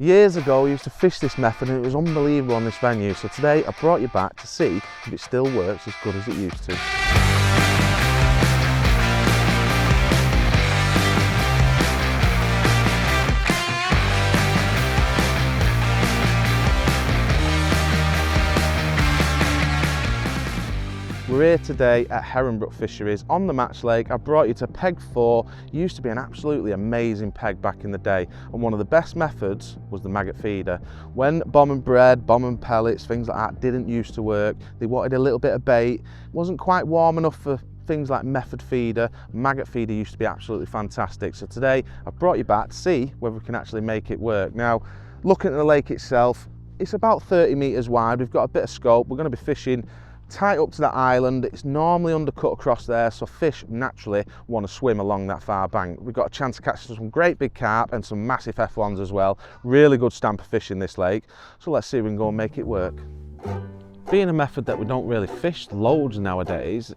Years ago I used to fish this method and it was unbelievable on this venue, so today I brought you back to see if it still works as good as it used to. We're here today at Heronbrook Fisheries on the Match Lake. I brought you to Peg 4. It used to be an absolutely amazing peg back in the day, and one of the best methods was the maggot feeder. When bomb and bread, bomb and pellets, things like that didn't used to work, they wanted a little bit of bait, it wasn't quite warm enough for things like method feeder. Maggot feeder used to be absolutely fantastic. So today I've brought you back to see whether we can actually make it work. Now, looking at the lake itself, it's about 30 metres wide. We've got a bit of scope. We're going to be fishing tight up to that island. It's normally undercut across there, so fish naturally want to swim along that far bank. We've got a chance to catch some great big carp and some massive F1s as well. Really good stamp of fish in this lake, so let's see if we can go and make it work. Being a method that we don't really fish loads nowadays,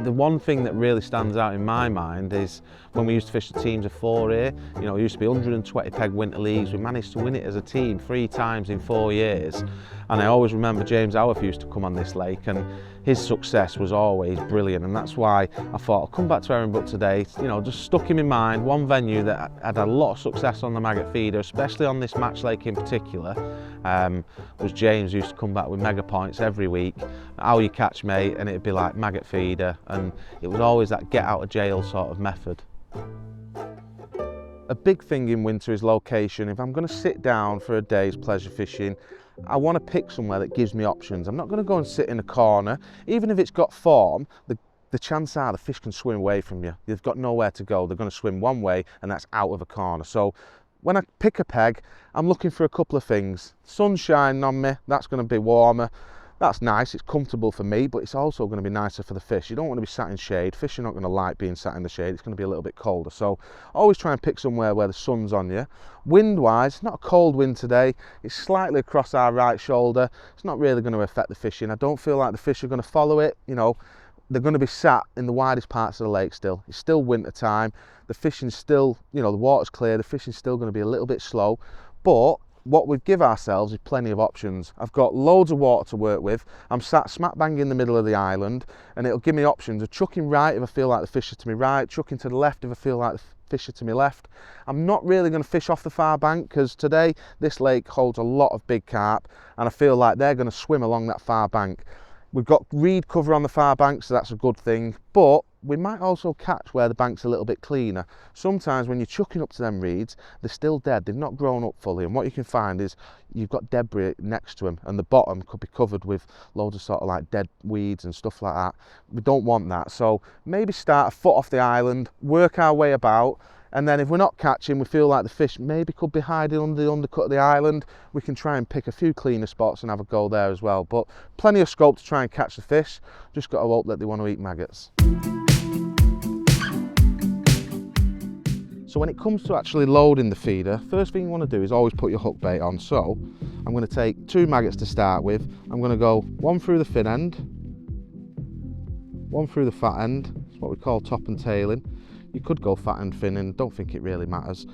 the one thing that really stands out in my mind is when we used to fish the teams of 4 here. You know, it used to be 120 peg winter leagues. We managed to win it as a team 3 times in 4 years. And I always remember James Howarth used to come on this lake, and his success was always brilliant. And that's why I thought I'll come back to Heronbrook today. You know, just stuck in my mind one venue that had a lot of success on the maggot feeder, especially on this match lake in particular. Was James used to come back with mega points every week. How you catch, mate? And it'd be like maggot feeder, and it was always that get out of jail sort of method. A big thing in winter is location. If I'm going to sit down for a day's pleasure fishing, I want to pick somewhere that gives me options. I'm not going to go and sit in a corner. Even if it's got form, the chances are the fish can swim away from you. They've got nowhere to go. They're going to swim one way, and that's out of a corner. So when I pick a peg, I'm looking for a couple of things. Sun shining on me, that's going to be warmer. That's nice, it's comfortable for me, but it's also going to be nicer for the fish. You don't want to be sat in shade. Fish are not going to like being sat in the shade. It's going to be a little bit colder. So always try and pick somewhere where the sun's on you. Wind-wise, not a cold wind today. It's slightly across our right shoulder. It's not really going to affect the fishing. I don't feel like the fish are going to follow it. You know, they're going to be sat in the widest parts of the lake still. It's still winter time. The fishing's still, you know, the water's clear. The fishing's still going to be a little bit slow, but what we give ourselves is plenty of options. I've got loads of water to work with. I'm sat smack bang in the middle of the island, and it'll give me options of chucking right if I feel like the fish are to my right, chucking to the left if I feel like the fish are to my left. I'm not really going to fish off the far bank because today this lake holds a lot of big carp, and I feel like they're going to swim along that far bank. We've got reed cover on the far bank, so that's a good thing, but we might also catch where the bank's a little bit cleaner. Sometimes when you're chucking up to them reeds, they're still dead, they've not grown up fully, and what you can find is you've got debris next to them, and the bottom could be covered with loads of sort of like dead weeds and stuff like that. We don't want that, so maybe start a foot off the island, work our way about, and then if we're not catching, we feel like the fish maybe could be hiding under the undercut of the island, we can try and pick a few cleaner spots and have a go there as well. But plenty of scope to try and catch the fish, just got to hope that they want to eat maggots. So when it comes to actually loading the feeder, first thing you want to do is always put your hook bait on. So I'm going to take 2 maggots to start with. I'm going to go one through the fin end, one through the fat end. It's what we call top and tailing. You could go fat and fin and don't think it really matters.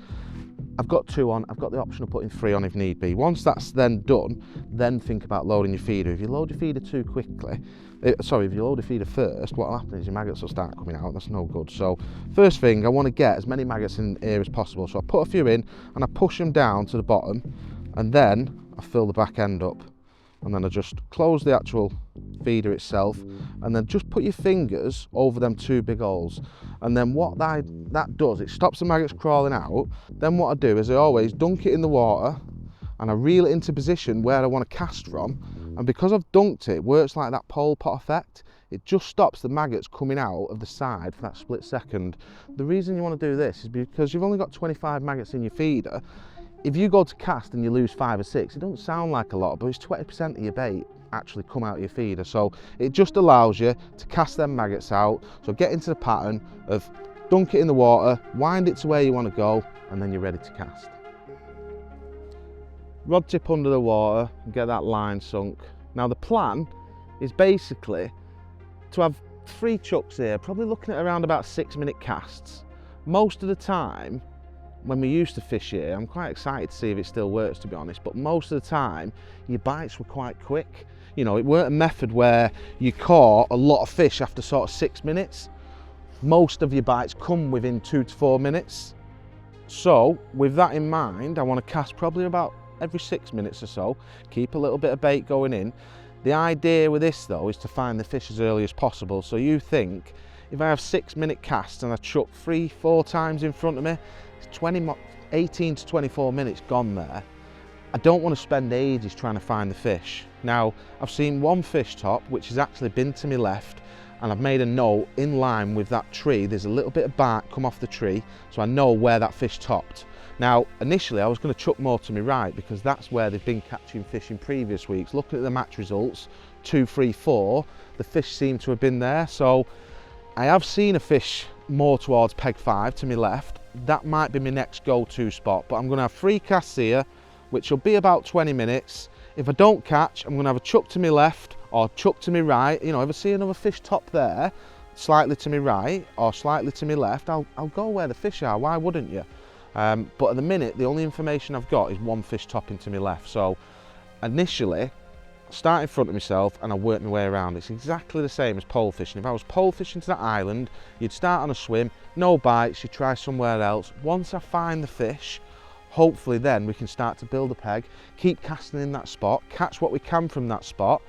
I've got 2 on, I've got the option of putting 3 on if need be. Once that's then done, then think about loading your feeder. If you load your feeder too quickly, if you load the feeder first, what will happen is your maggots will start coming out. That's no good. So first thing, I want to get as many maggots in here as possible. So I put a few in and I push them down to the bottom, and then I fill the back end up, and then I just close the actual feeder itself, and then just put your fingers over them 2 big holes. And then what that does, it stops the maggots crawling out. Then what I do is I always dunk it in the water and I reel it into position where I want to cast from. And because I've dunked it, it works like that pole pot effect. It just stops the maggots coming out of the side for that split second. The reason you want to do this is because you've only got 25 maggots in your feeder. If you go to cast and you lose 5 or 6, it don't sound like a lot, but it's 20% of your bait actually come out of your feeder. So it just allows you to cast them maggots out. So get into the pattern of dunk it in the water, wind it to where you want to go, and then you're ready to cast. Rod tip under the water and get that line sunk. Now the plan is basically to have 3 chucks here, probably looking at around about 6-minute casts. Most of the time when we used to fish here, I'm quite excited to see if it still works, to be honest, but most of the time your bites were quite quick. You know, it weren't a method where you caught a lot of fish after sort of 6 minutes. Most of your bites come within 2 to 4 minutes. So with that in mind, I want to cast probably about every 6 minutes or so, keep a little bit of bait going in. The idea with this though is to find the fish as early as possible. So you think, if I have 6 minute casts and I chuck 3-4 times in front of me, it's 18 to 24 minutes gone there. I don't want to spend ages trying to find the fish. Now, I've seen one fish top, which has actually been to my left, and I've made a note in line with that tree. There's a little bit of bark come off the tree, so I know where that fish topped. Now, initially I was going to chuck more to my right because that's where they've been catching fish in previous weeks. Looking at the match results, 2, 3, 4, the fish seem to have been there. So I have seen a fish more towards peg 5 to my left. That might be my next go-to spot, but I'm going to have 3 casts here, which will be about 20 minutes. If I don't catch, I'm going to have a chuck to my left or chuck to my right. You know, if I see another fish top there, slightly to my right or slightly to my left, I'll go where the fish are. Why wouldn't you? But at the minute, the only information I've got is one fish topping to my left. So initially, I start in front of myself and I work my way around. It's exactly the same as pole fishing. If I was pole fishing to that island, you'd start on a swim, no bites, you try somewhere else. Once I find the fish, hopefully then we can start to build a peg, keep casting in that spot, catch what we can from that spot,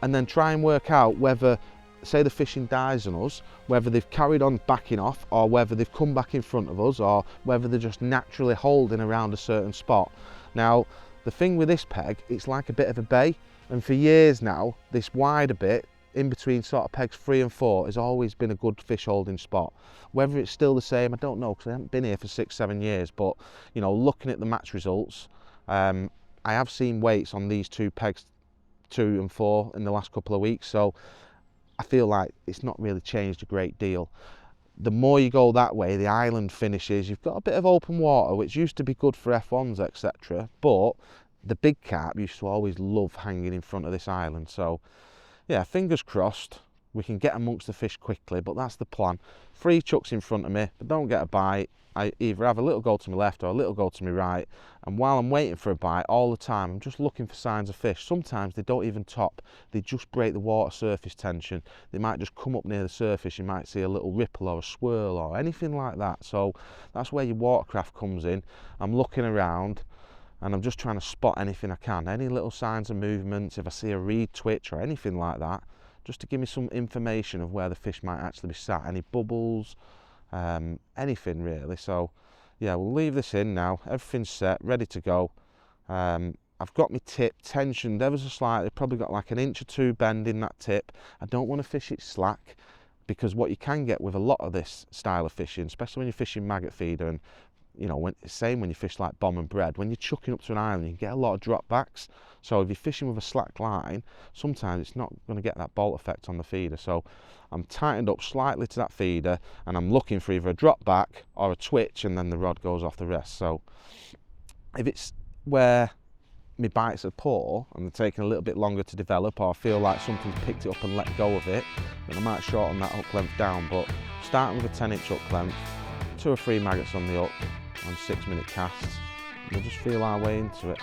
and then try and work out whether, say the fishing dies on us, whether they've carried on backing off or whether they've come back in front of us or whether they're just naturally holding around a certain spot. Now, the thing with this peg, it's like a bit of a bay, and for years now, this wider bit in between sort of pegs 3 and 4 has always been a good fish holding spot. Whether it's still the same, I don't know, because I haven't been here for 6-7 years, but you know, looking at the match results, I have seen weights on these 2 pegs 2 and 4 in the last couple of weeks, so I feel like it's not really changed a great deal. The more you go that way, the island finishes, you've got a bit of open water, which used to be good for F1s, etc. But the big carp used to always love hanging in front of this island. So yeah, fingers crossed we can get amongst the fish quickly, but that's the plan. 3 chucks in front of me, but don't get a bite. I either have a little go to my left or a little go to my right, and while I'm waiting for a bite, all the time I'm just looking for signs of fish. Sometimes they don't even top, they just break the water surface tension. They might just come up near the surface, you might see a little ripple or a swirl or anything like that. So that's where your watercraft comes in. I'm looking around and I'm just trying to spot anything I can, any little signs of movements, if I see a reed twitch or anything like that, just to give me some information of where the fish might actually be sat, any bubbles, anything really. So yeah, we'll leave this in now, everything's set, ready to go. I've got my tip tensioned ever so slightly, probably got like 1 or 2 inches bend in that tip. I don't want to fish it slack, because what you can get with a lot of this style of fishing, especially when you're fishing maggot feeder, and you know, same when you fish like bomb and bread, when you're chucking up to an island, you get a lot of drop backs. So if you're fishing with a slack line, sometimes it's not going to get that bolt effect on the feeder. So I'm tightened up slightly to that feeder and I'm looking for either a drop back or a twitch, and then the rod goes off the rest. So if it's where my bites are poor and they're taking a little bit longer to develop, or I feel like something's picked it up and let go of it, then I might shorten that hook length down. But starting with a 10-inch hook length, 2 or 3 maggots on the hook on 6-minute casts, we'll just feel our way into it.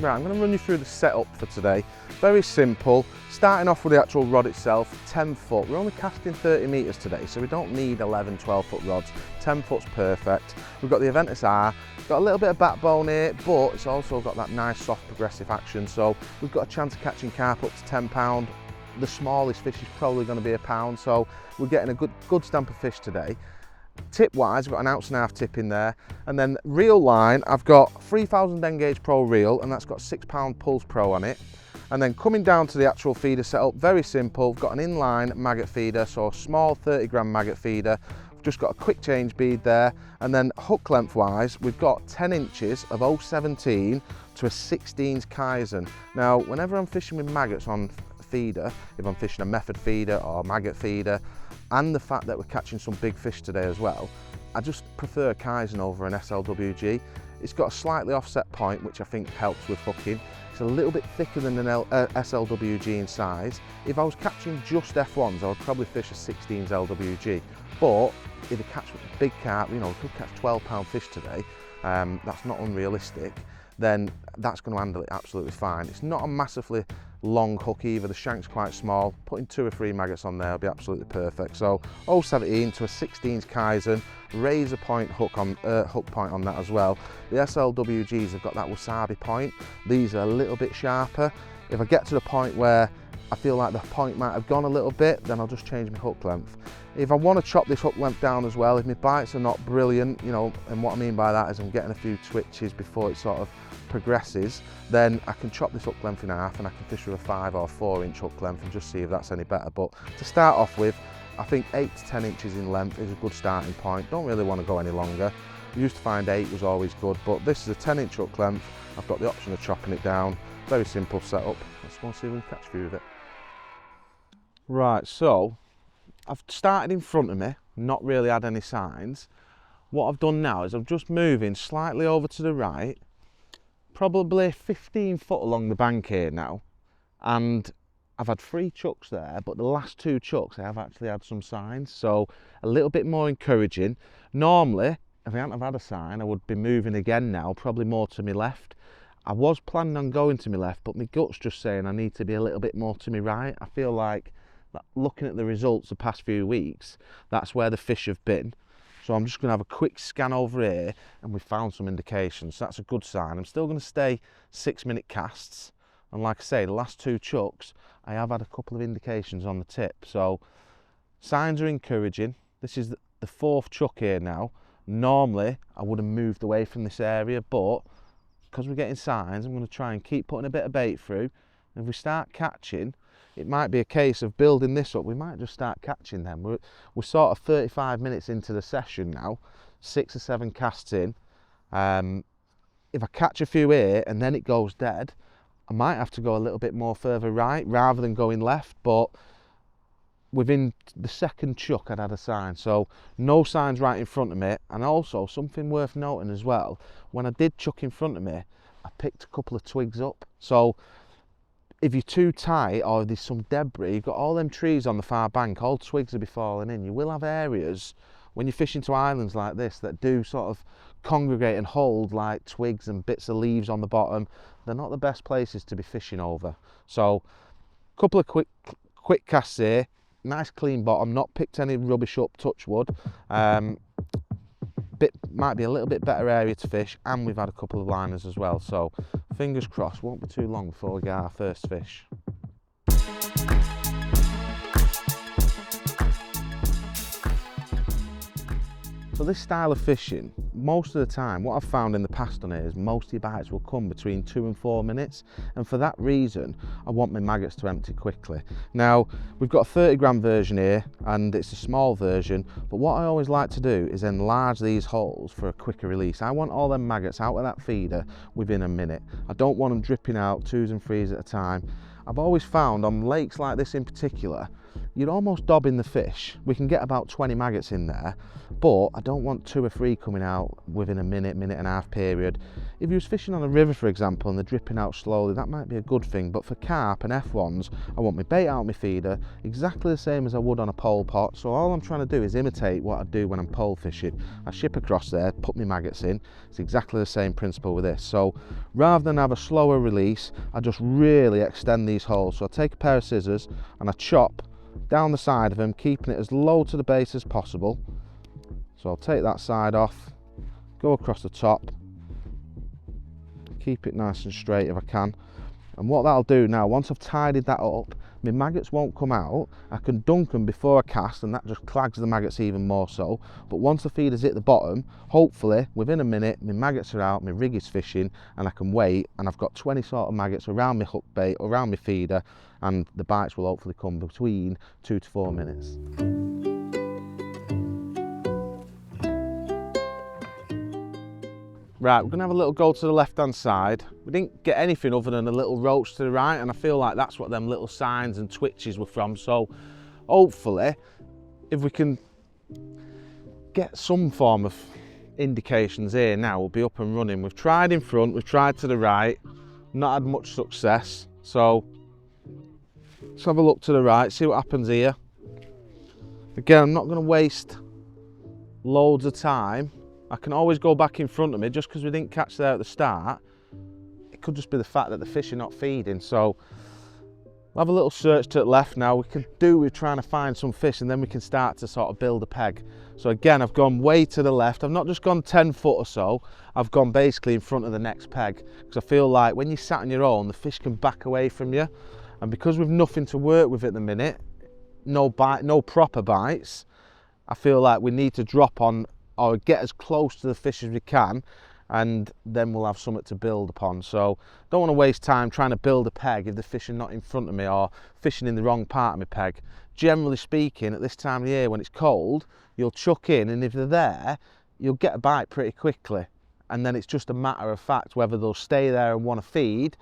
Right, I'm going to run you through the setup for today. Very simple, starting off with the actual rod itself, 10 foot. We're only casting 30 metres today, so we don't need 11, 12 foot rods. 10 foot's perfect. We've got the Aventus R, got a little bit of backbone here, but it's also got that nice soft progressive action, so we've got a chance of catching carp up to 10 pound. The smallest fish is probably going to be a pound, so we're getting a good stamp of fish today. Tip wise, we've got an 1.5 ounce tip in there, and then reel line, I've got 3000 N-gauge Pro reel, and that's got 6 pound Pulse Pro on it. And then coming down to the actual feeder setup, very simple. We've got an inline maggot feeder, so a small 30 gram maggot feeder. We've just got a quick change bead there, and then hook length wise, we've got 10 inches of 0.17 to a 16 Kaizen. Now, whenever I'm fishing with maggots on feeder, if I'm fishing a method feeder or maggot feeder, and the fact that we're catching some big fish today as well, I just prefer Kaizen over an SLWG. It's got a slightly offset point, which I think helps with hooking. It's a little bit thicker than an SLWG in size. If I was catching just F1s, I would probably fish a 16s LWG. But if you catch big carp, you know, you could catch 12-pound fish today, that's not unrealistic, then that's going to handle it absolutely fine. It's not a massively long hook either, the shank's quite small. Putting 2 or 3 maggots on there will be absolutely perfect. So 0.17 to a 16s Kaizen, razor point hook point on that as well. The SLWGs have got that wasabi point. These are a little bit sharper. If I get to the point where I feel like the point might have gone a little bit, then I'll just change my hook length. If I want to chop this hook length down as well, if my bites are not brilliant, you know, and what I mean by that is I'm getting a few twitches before it sort of progresses, then I can chop this hook length in half and I can fish with a 5 or 4 inch hook length and just see if that's any better. But to start off with, I think 8 to 10 inches in length is a good starting point. Don't really want to go any longer. I used to find 8 was always good, but this is a 10 inch hook length. I've got the option of chopping it down. Very simple setup. Let's go and see if we can catch a few of it. Right, so I've started in front of me, not really had any signs. What I've done now is I'm just moving slightly over to the right, probably 15 foot along the bank here now, and I've had 3 chucks there, but the last 2 chucks I have actually had some signs, so a little bit more encouraging. Normally, if I hadn't have had a sign, I would be moving again now, probably more to my left. I was planning on going to my left, but my gut's just saying I need to be a little bit more to my right. I feel like looking at the results the past few weeks, that's where the fish have been. So I'm just going to have a quick scan over here and we found some indications. So that's a good sign. I'm still going to stay 6-minute casts. And like I say, the last 2 chucks, I have had a couple of indications on the tip. So signs are encouraging. This is the 4th chuck here now. Normally, I would have moved away from this area, but because we're getting signs, I'm going to try and keep putting a bit of bait through. And if we start catching, it might be a case of building this up. We might just start catching them. We're sort of 35 minutes into the session now, 6 or 7 casts in. If I catch a few here and then it goes dead, I might have to go a little bit more further right rather than going left, but within the 2nd chuck I'd had a sign. So no signs right in front of me. And also something worth noting as well, when I did chuck in front of me, I picked a couple of twigs up. So if you're too tight or there's some debris, you've got all them trees on the far bank, all twigs will be falling in. You will have areas when you're fishing to islands like this that do sort of congregate and hold like twigs and bits of leaves on the bottom. They're not the best places to be fishing over. So a couple of quick casts here, nice clean bottom, not picked any rubbish up, touch wood. Might be a little bit better area to fish, and we've had a couple of liners as well, so fingers crossed, won't be too long before we get our first fish. So this style of fishing, most of the time, what I've found in the past on it is most of your bites will come between 2 and 4 minutes, and for that reason I want my maggots to empty quickly. Now we've got a 30-gram version here and it's a small version, but what I always like to do is enlarge these holes for a quicker release. I want all them maggots out of that feeder within a minute. I don't want them dripping out 2s and 3s at a time. I've always found on lakes like this in particular, you're almost dobbing the fish. We can get about 20 maggots in there, but I don't want 2 or 3 coming out within a minute and a half period. If you was fishing on a river, for example, and they're dripping out slowly, that might be a good thing, but for carp and F1s, I want my bait out of my feeder exactly the same as I would on a pole pot. So all I'm trying to do is imitate what I do when I'm pole fishing. I ship across there, put my maggots in. It's exactly the same principle with this. So rather than have a slower release, I just really extend these holes. So I take a pair of scissors and I chop down the side of them, keeping it as low to the base as possible. So I'll take that side off, go across the top, keep it nice and straight if I can. And what that'll do now, once I've tidied that up, my maggots won't come out. I can dunk them before I cast and that just clags the maggots even more so. But once the feeder's hit the bottom, hopefully within a minute my maggots are out, my rig is fishing, and I can wait, and I've got 20 sort of maggots around my hook bait, around my feeder, and the bites will hopefully come between 2 to 4 minutes. Right, we're going to have a little go to the left-hand side. We didn't get anything other than a little roach to the right, and I feel like that's what them little signs and twitches were from. So hopefully, if we can get some form of indications here now, we'll be up and running. We've tried in front, we've tried to the right, not had much success. So let's have a look to the right, see what happens here. Again, I'm not going to waste loads of time. I can always go back in front of me. Just because we didn't catch there at the start, it could just be the fact that the fish are not feeding. So we'll have a little search to the left now. We can do with trying to find some fish, and then we can start to sort of build a peg. So again, I've gone way to the left. I've not just gone 10 foot or so. I've gone basically in front of the next peg, because I feel like when you're sat on your own, the fish can back away from you. And because we've nothing to work with at the minute, no proper bites, I feel like we need to drop on or get as close to the fish as we can, and then we'll have something to build upon. So don't want to waste time trying to build a peg if the fish are not in front of me or fishing in the wrong part of my peg. Generally speaking, at this time of year when it's cold, you'll chuck in, and if they're there, you'll get a bite pretty quickly, and then it's just a matter of fact whether they'll stay there and want to feed.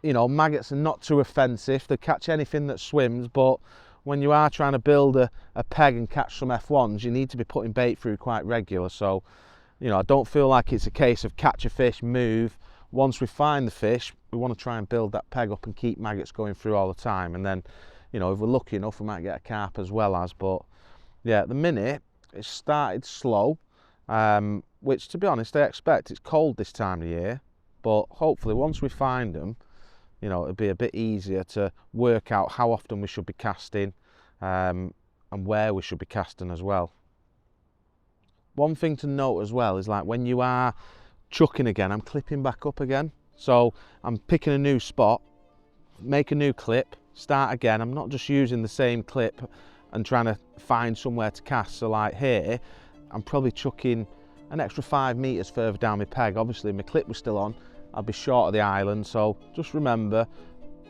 You know, maggots are not too offensive, they catch anything that swims, but when you are trying to build a peg and catch some F1s, you need to be putting bait through quite regular. So, you know, I don't feel like it's a case of catch a fish, move. Once we find the fish, we want to try and build that peg up and keep maggots going through all the time. And then, you know, if we're lucky enough, we might get a carp as well as. But yeah, at the minute, it started slow, which to be honest, I expect. It's cold this time of year, but hopefully once we find them, you know, it'll be a bit easier to work out how often we should be casting, and where we should be casting as well. One thing to note as well is, like, when you are chucking again, I'm clipping back up again. So I'm picking a new spot, make a new clip, start again. I'm not just using the same clip and trying to find somewhere to cast. So like here, I'm probably chucking an extra 5 meters further down my peg. Obviously my clip was still on, I'd be short of the island. So just remember,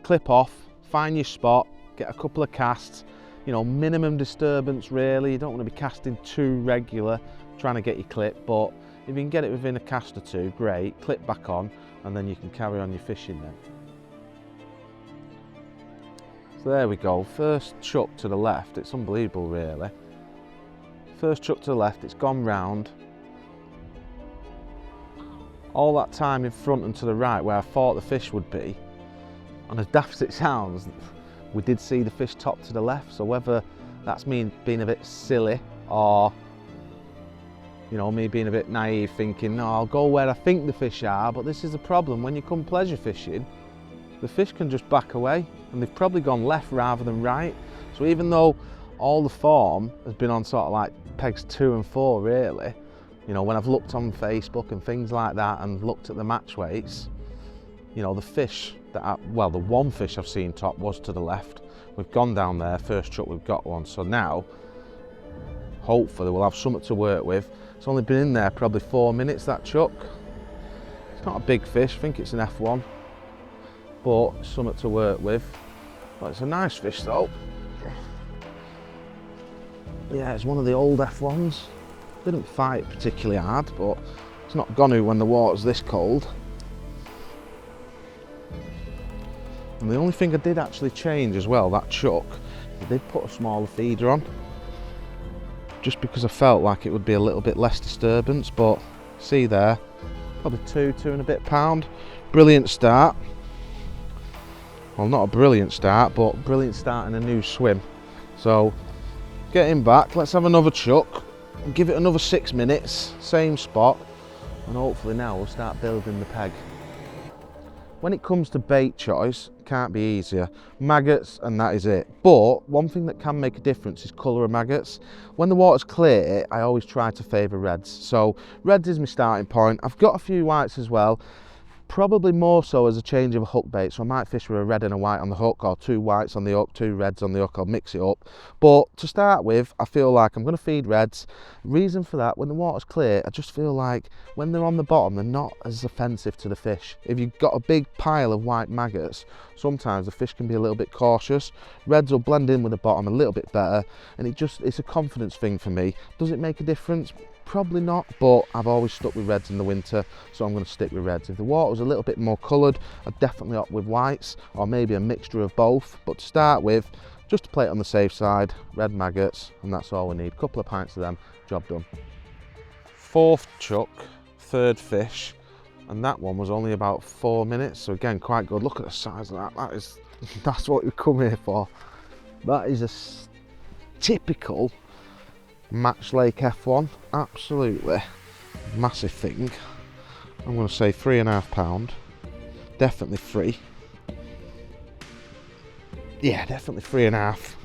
clip off, find your spot, get a couple of casts, you know, minimum disturbance really. You don't want to be casting too regular, trying to get your clip, but if you can get it within a cast or two, great, clip back on, and then you can carry on your fishing then. So there we go, first chuck to the left. It's unbelievable really. First chuck to the left, it's gone round. All that time in front and to the right where I thought the fish would be, and as daft as it sounds, we did see the fish top to the left. So whether that's me being a bit silly, or you know, me being a bit naive thinking, no, I'll go where I think the fish are, but this is the problem, when you come pleasure fishing, the fish can just back away, and they've probably gone left rather than right. So even though all the form has been on sort of like pegs 2 and 4 really, you know, when I've looked on Facebook and things like that and looked at the match weights, you know, the fish that well, the one fish I've seen top was to the left. We've gone down there, first chuck we've got one, so now hopefully we'll have something to work with. It's only been in there probably 4 minutes, that chuck. It's not a big fish, I think it's an F1, but something to work with. But it's a nice fish though. Yeah, it's one of the old F1s. Didn't fight particularly hard, but it's not gonna when the water's this cold. And the only thing I did actually change as well, that chuck, I did put a smaller feeder on, just because I felt like it would be a little bit less disturbance. But see there, probably 2 and a bit pound. Brilliant start. Well, not a brilliant start, but brilliant start in a new swim. So getting back, let's have another chuck and give it another 6 minutes, same spot, and hopefully now we'll start building the peg. When it comes to bait choice, it can't be easier. Maggots, and that is it. But one thing that can make a difference is colour of maggots. When the water's clear, I always try to favour reds. So reds is my starting point. I've got a few whites as well, probably more so as a change of a hook bait. So I might fish with a red and a white on the hook, or 2 whites on the hook, 2 reds on the hook. I'll mix it up. But to start with, I feel like I'm going to feed reds. Reason for that, when the water's clear, I just feel like when they're on the bottom, they're not as offensive to the fish. If you've got a big pile of white maggots, sometimes the fish can be a little bit cautious. Reds will blend in with the bottom a little bit better, and it's a confidence thing for me. Does it make a difference? Probably not, but I've always stuck with reds in the winter, so I'm going to stick with reds. If the water was a little bit more coloured, I'd definitely opt with whites, or maybe a mixture of both. But to start with, just to play it on the safe side, red maggots, and that's all we need. Couple of pints of them, job done. 4th chuck, 3rd fish, and that one was only about 4 minutes, so again quite good. Look at the size of that. That's what we come here for. That is a typical Match Lake F1, absolutely massive thing. I'm going to say £3.5, definitely 3. Yeah, definitely 3.5.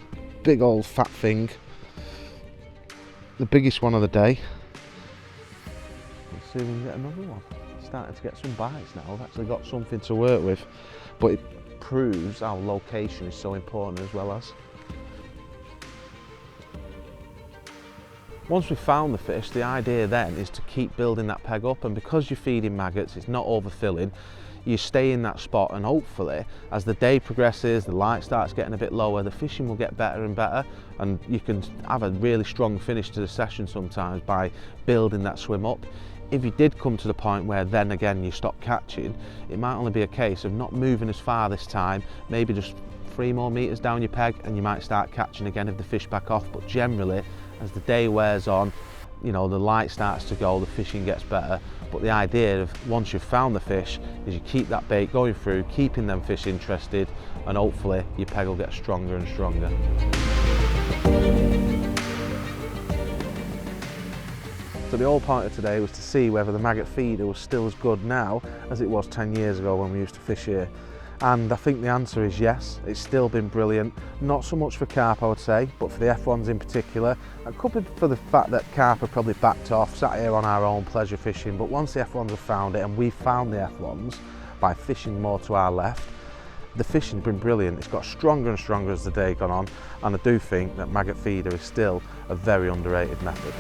Big old fat thing, the biggest one of the day. Let's see if we can get another one. Starting to get some bites now. I've actually got something to work with, but it proves our location is so important as well as. Once we've found the fish, the idea then is to keep building that peg up, and because you're feeding maggots, it's not overfilling, you stay in that spot, and hopefully as the day progresses, the light starts getting a bit lower, the fishing will get better and better, and you can have a really strong finish to the session sometimes by building that swim up. If you did come to the point where then again you stop catching, it might only be a case of not moving as far this time, maybe just 3 more meters down your peg, and you might start catching again if the fish back off. But generally, as the day wears on, you know, the light starts to go, the fishing gets better. But the idea of once you've found the fish is you keep that bait going through, keeping them fish interested, and hopefully your peg will get stronger and stronger. So the whole point of today was to see whether the maggot feeder was still as good now as it was 10 years ago when we used to fish here. And I think the answer is yes, it's still been brilliant. Not so much for carp, I would say, but for the F1s in particular. It could be for the fact that carp have probably backed off, sat here on our own pleasure fishing, but once the F1s have found it, and we found the F1s by fishing more to our left, the fishing's been brilliant. It's got stronger and stronger as the day gone on, and I do think that maggot feeder is still a very underrated method.